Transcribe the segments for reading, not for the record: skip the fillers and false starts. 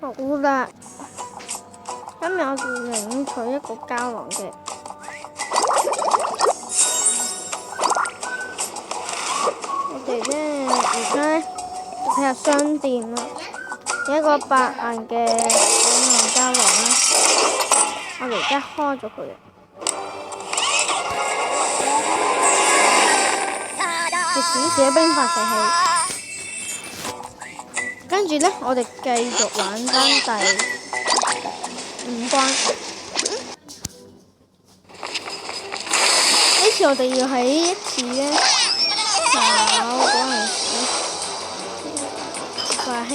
好啦，今日我哋領取一個膠囊嘅。我哋咧而家咧睇下商店啦，有一個白銀嘅領囊膠囊啦，我哋而家開咗佢。食少少冰發射器，跟住咧，我哋繼續玩翻第5關。呢次我哋要喺一次咧炒嗰陣時發氣。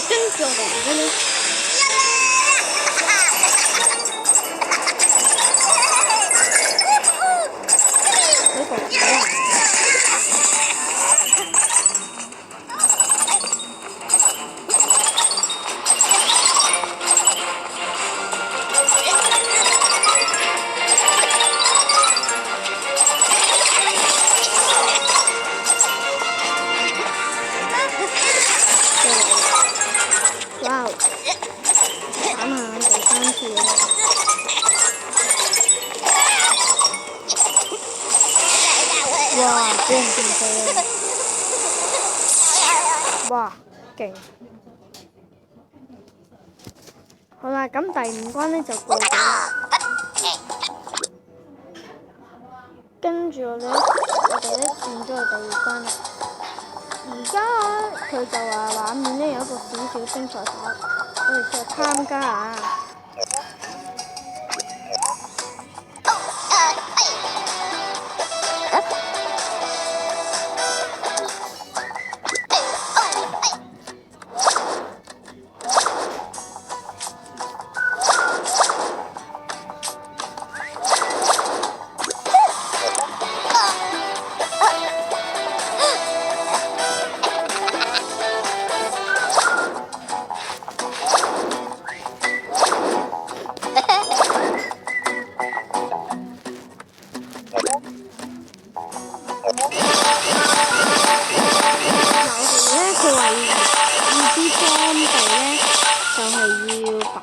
跟住我哋而家呢，呢個哇！打下第3次啦！哇！俾人掂死啦！哇！勁！好啦，咁第5關咧就過咗啦。跟住我哋咧轉咗去第2關啦。而家佢就話畫面咧有一個小小精彩牌，我哋就參加啊！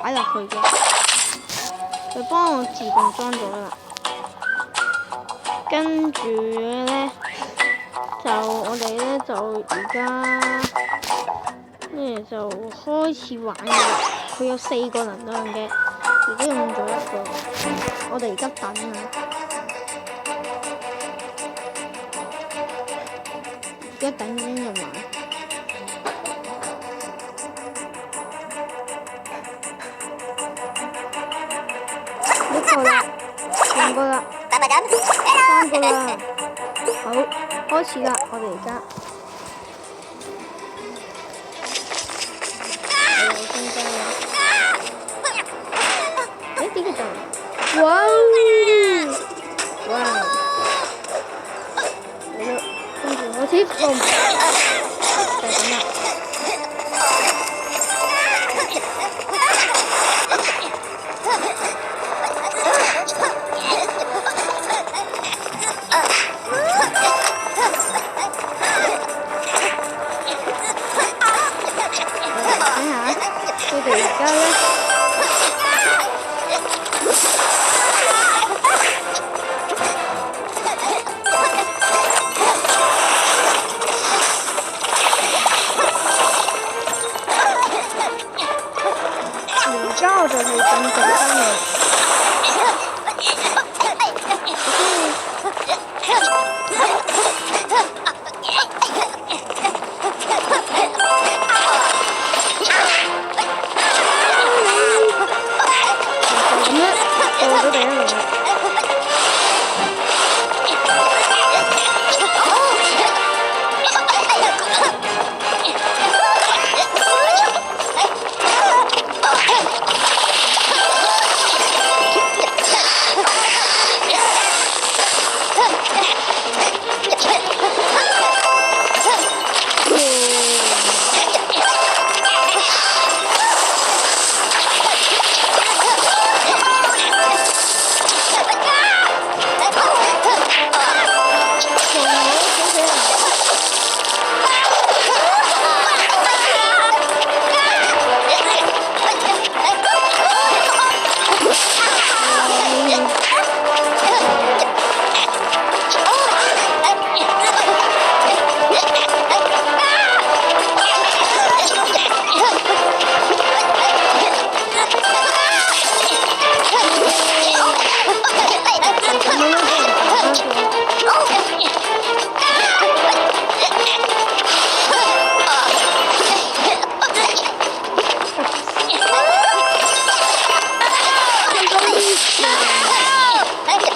擺落去嘅，佢幫我自動裝咗啦。跟住咧，我哋咧就而家就開始玩嘅啦。佢有4個能量嘅，而家用咗1個。我哋而家等啊，而家等緊人玩。1個啦，2個啦，3個啦，好，開始啦！我哋而家，點解就？哇！嚟啦，跟住我接bomb，就係咁啦。佢哋而家咧，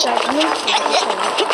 就係咁樣扶到佢。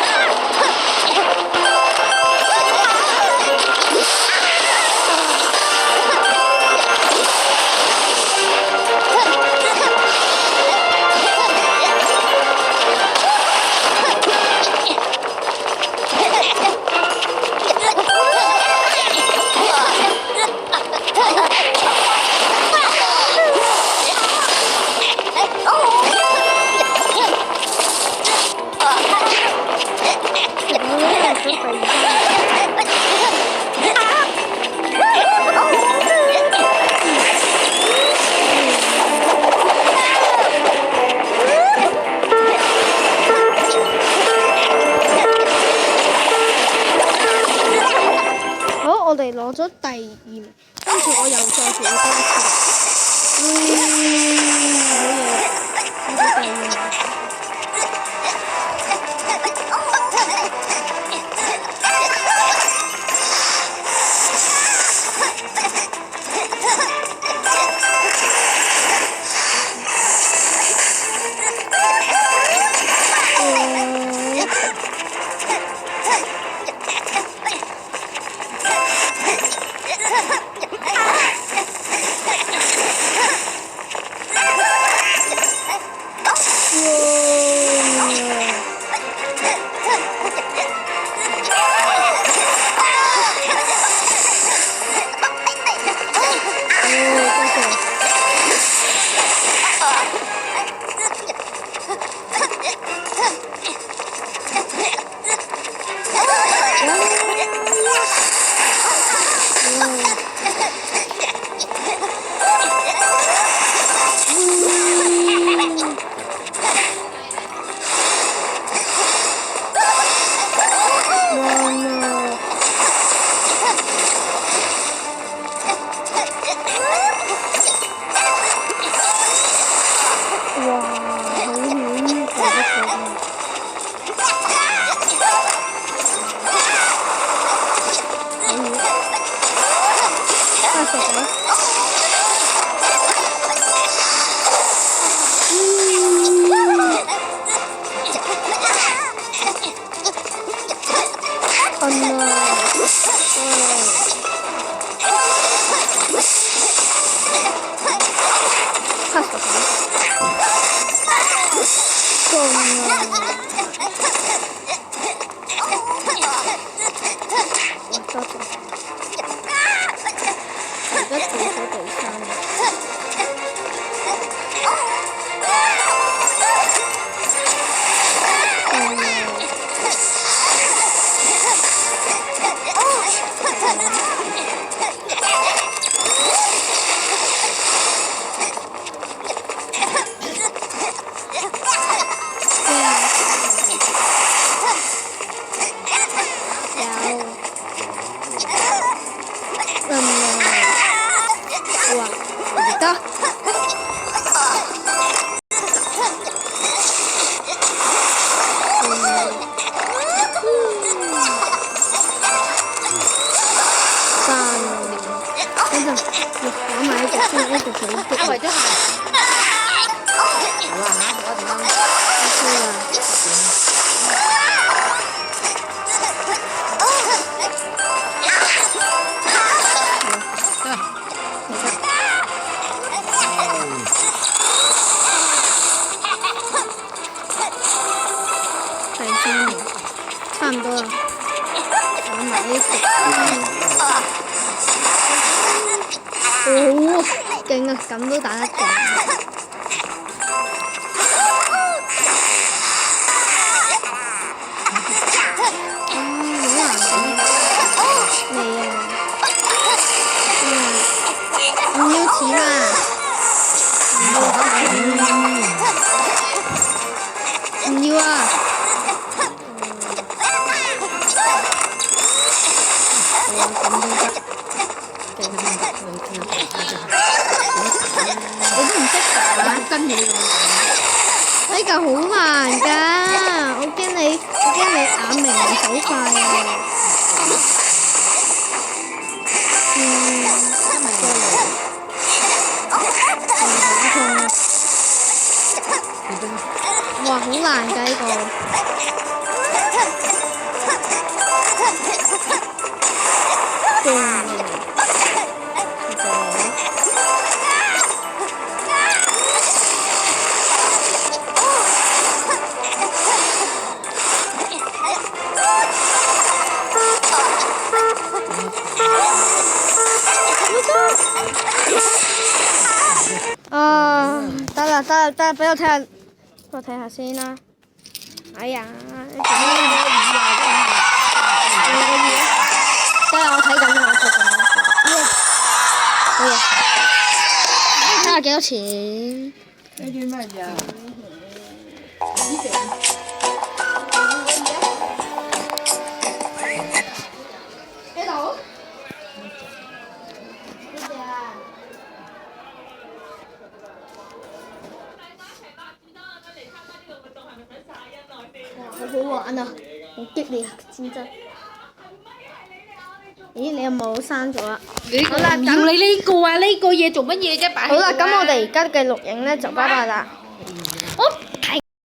我哋攞咗第2名，跟住我又再做多一次。好嘢，攞咗第2名。差唔多啦，打埋呢隻。哦，勁啊！咁都打得過。好難嘅。唔要錢啊！唔要啊！我都唔識打，跟住你咁樣。呢嚿好難㗎，我驚你眼明唔手快啊！哇！哇，好難㗎呢個。啊，得啦，俾我睇下，先啦。哎呀，得啦，我睇緊。好嘢，睇下幾多錢？呢啲乜嘢？幾度？好好玩啊！好激烈啊戰爭。咦，你有冇刪咗啊？好啦，要你呢個啊？呢個嘢做乜嘢啫？擺喺度啊。好啦，咁我哋而家嘅錄影咧就拜拜啦。